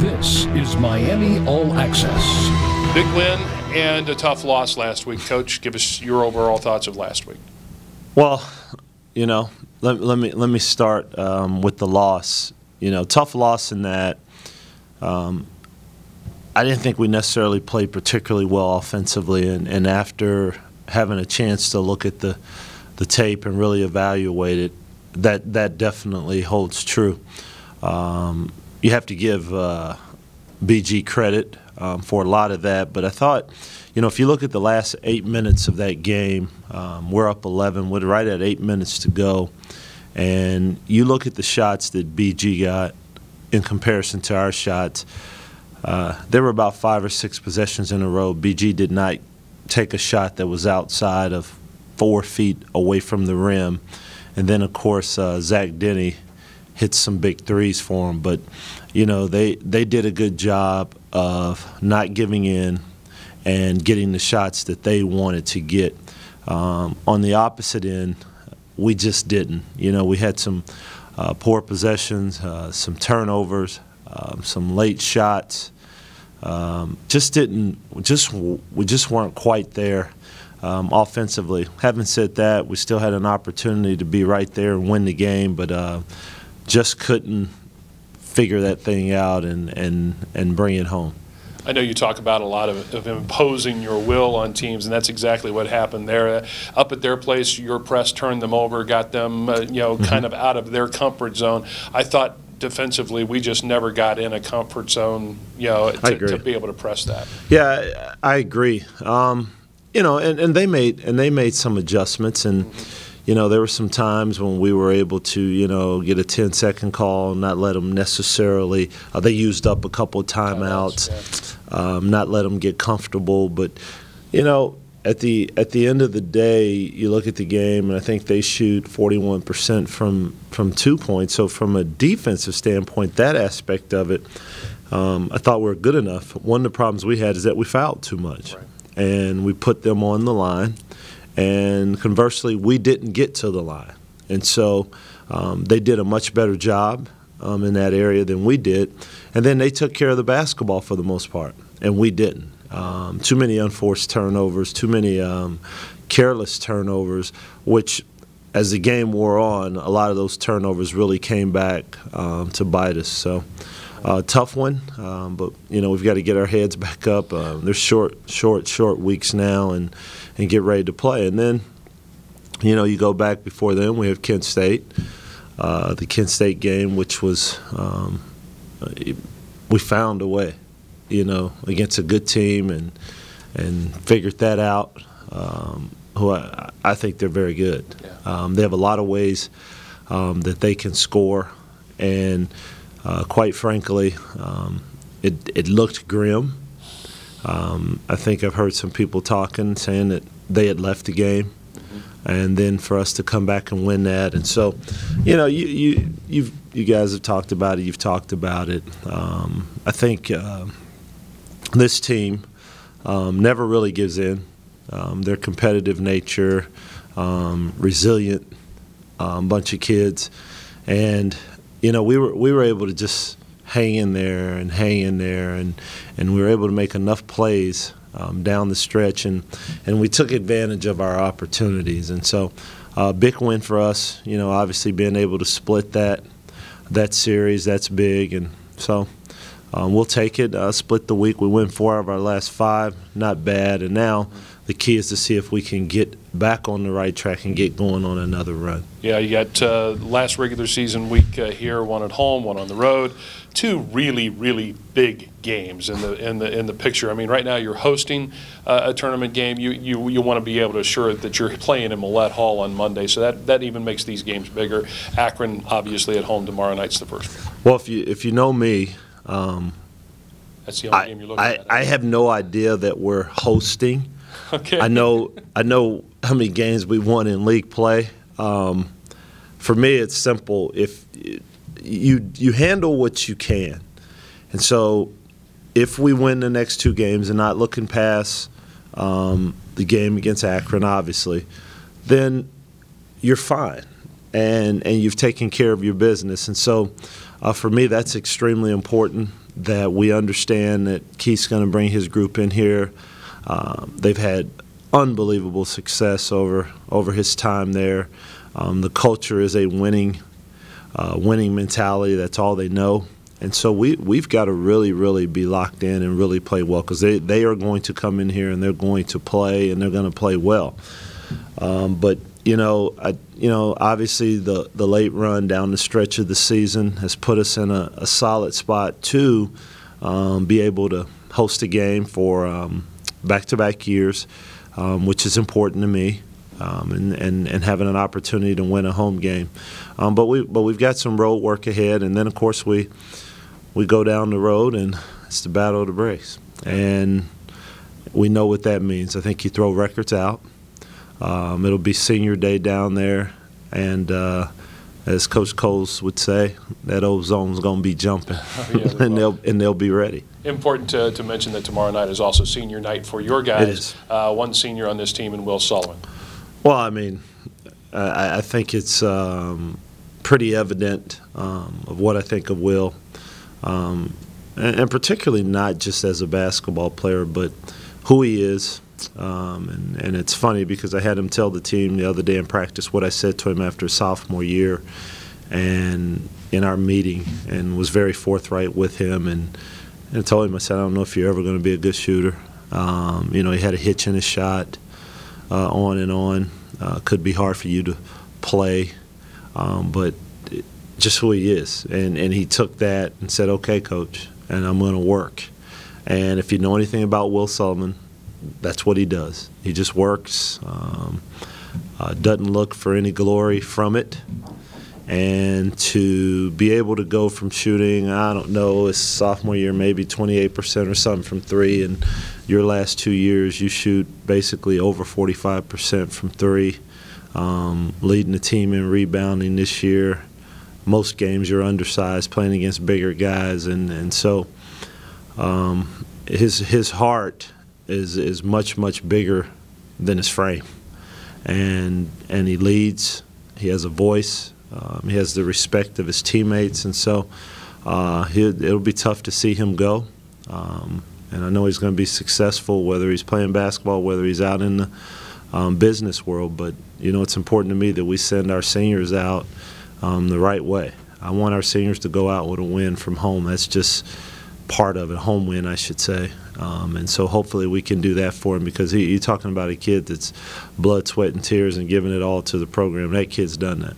This is Miami All Access. Big win and a tough loss last week. Coach, give us your overall thoughts of last week. Well, let me start with the loss. Tough loss in that I didn't think we necessarily played particularly well offensively, and after having a chance to look at the tape and really evaluate it, that definitely holds true. You have to give BG credit for a lot of that, but I thought, if you look at the last 8 minutes of that game, we're up 11 with right at 8 minutes to go, and you look at the shots that BG got in comparison to our shots. There were about 5 or 6 possessions in a row. BG did not take a shot that was outside of 4 feet away from the rim, and then of course Zach Denny hit some big threes for him. But they did a good job of not giving in and getting the shots that they wanted to get. On the opposite end, we just didn't. We had some poor possessions, some turnovers, some late shots. We just weren't quite there offensively. Having said that, we still had an opportunity to be right there and win the game, but just couldn't figure that thing out and bring it home. I know you talk about a lot of imposing your will on teams, and that's exactly what happened there. Up at their place, your press turned them over, got them, kind of out of their comfort zone. I thought defensively, we just never got in a comfort zone, to be able to press that. Yeah, I agree. And they made some adjustments, and there were some times when we were able to get a 10-second call, not let them necessarily. They used up a couple of timeouts. Not let them get comfortable, but at the end of the day, you look at the game, and I think they shoot 41% from 2 points. So from a defensive standpoint, that aspect of it, I thought we were good enough. One of the problems we had is that we fouled too much, right, and we put them on the line. And conversely, we didn't get to the line, and so they did a much better job in that area than we did. And then they took care of the basketball for the most part, and we didn't. Too many unforced turnovers, too many careless turnovers, which as the game wore on, a lot of those turnovers really came back to bite us. So tough one, but we've got to get our heads back up. There's short weeks now, and get ready to play. And then you go back before then, we have Kent State. The Kent State game, which was we found a way, against a good team and figured that out. Who I think they're very good. Yeah. They have a lot of ways that they can score, and quite frankly, it looked grim. I think I've heard some people saying that they had left the game, and then for us to come back and win that. And so, you guys have talked about it. You've talked about it. I think this team never really gives in. Their competitive nature, resilient bunch of kids, and we were able to just hang in there, and we were able to make enough plays down the stretch, and we took advantage of our opportunities. And so big win for us, obviously being able to split that series, that's big. And so we'll take it, split the week. We win 4 of our last 5, not bad. And now the key is to see if we can get back on the right track and get going on another run. Yeah, you got last regular season week here, 1 at home, 1 on the road. 2 really, really big games in the picture. I mean, right now you're hosting a tournament game. You want to be able to assure that you're playing in Millett Hall on Monday, so that even makes these games bigger. Akron, obviously, at home tomorrow night's the first one. Well, if you know me, that's the only game you're looking at. I have no idea that we're hosting. Okay. I know how many games we won in league play. For me, it's simple. If you handle what you can, and so if we win the next 2 games and not looking past the game against Akron, obviously, then you're fine, and you've taken care of your business. And so For me, that's extremely important, that we understand that Keith's going to bring his group in here. They've had unbelievable success over his time there. The culture is a winning mentality. That's all they know. And so we've got to really be locked in and really play well, because they are going to come in here and they're going to play, and they're going to play well. But obviously the late run down the stretch of the season has put us in a solid spot to be able to host a game for back-to-back years, which is important to me, and having an opportunity to win a home game. But we've got some road work ahead, and then of course we go down the road, and it's the battle of the breaks, and we know what that means. I think you throw records out. It'll be senior day down there, and as Coach Coles would say, that old zone's going to be jumping, and they'll be ready. Important to mention that tomorrow night is also senior night for your guys. It is. One senior on this team, and Will Sullivan. Well, I mean, I think it's pretty evident of what I think of Will, and particularly not just as a basketball player, but who he is. And it's funny because I had him tell the team the other day in practice what I said to him after his sophomore year, and in our meeting, and was very forthright with him, and told him, I said, I don't know if you're ever going to be a good shooter. He had a hitch in his shot, on and on. Could be hard for you to play, but just who he is. And he took that and said, okay, Coach, and I'm going to work. And if you know anything about Will Sullivan, that's what he does. He just works, doesn't look for any glory from it. And to be able to go from shooting, I don't know, his sophomore year maybe 28% or something from three, and your last 2 years you shoot basically over 45% from three, leading the team in rebounding this year. Most games you're undersized, playing against bigger guys, and so his heart is much bigger than his frame, and he leads. He has a voice. He has the respect of his teammates, and so it'll be tough to see him go. And I know he's going to be successful, whether he's playing basketball, whether he's out in the business world. But it's important to me that we send our seniors out the right way. I want our seniors to go out with a win from home. That's just part of it, home win, I should say. And so hopefully we can do that for him, because you're talking about a kid that's blood, sweat, and tears and giving it all to the program. That kid's done that.